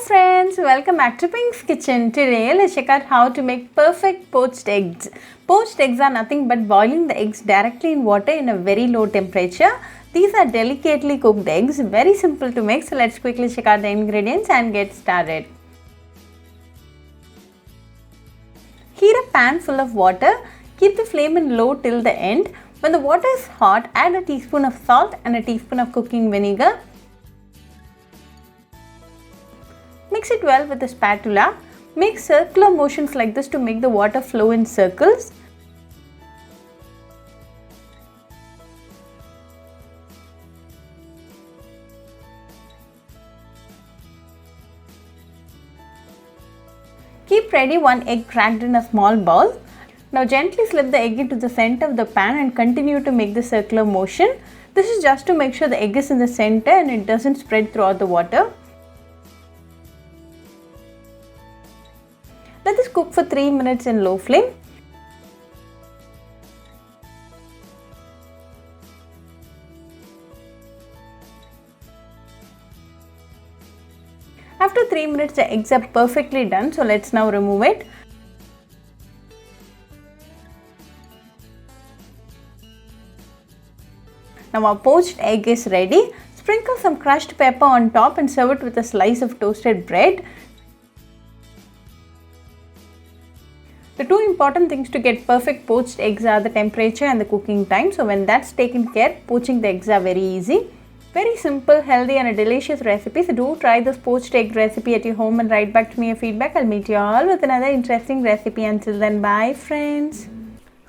friends, welcome back to Pink's Kitchen. Today let's check out how to make perfect poached eggs. Poached eggs are nothing but boiling the eggs directly in water in a very low temperature. These are delicately cooked eggs, very simple to make, so let's quickly check out the ingredients and get started. Heat a pan full of water, keep the flame in low till the end. When the water is hot, add a teaspoon of salt and a teaspoon of cooking vinegar. Mix it well with a spatula. Make circular motions like this to make the water flow in circles. Keep ready one egg cracked in a small bowl. Now gently slip the egg into the center of the pan and continue to make the circular motion. This is just to make sure the egg is in the center and it doesn't spread throughout the water. Let this cook for 3 minutes in low flame. After 3 minutes, the eggs are perfectly done, so let's now remove it. Now our poached egg is ready. Sprinkle some crushed pepper on top and serve it with a slice of toasted bread. The two important things to get perfect poached eggs are the temperature and the cooking time. So when that's taken care, poaching the eggs are very easy. Very simple, healthy and a delicious recipe. So do try this poached egg recipe at your home and write back to me your feedback. I'll meet you all with another interesting recipe. Until then, bye friends.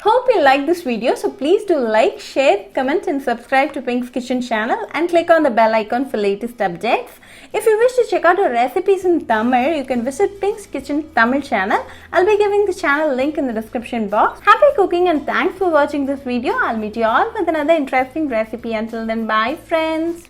Hope you like this video. So please do like, share, comment and subscribe to Pink's Kitchen channel and click on the bell icon for latest updates. If you wish to check out our recipes in Tamil, you can visit Pink's Kitchen Tamil channel. I'll be giving the channel link in the description box. Happy cooking and thanks for watching this video. I'll meet you all with another interesting recipe. Until then, bye friends.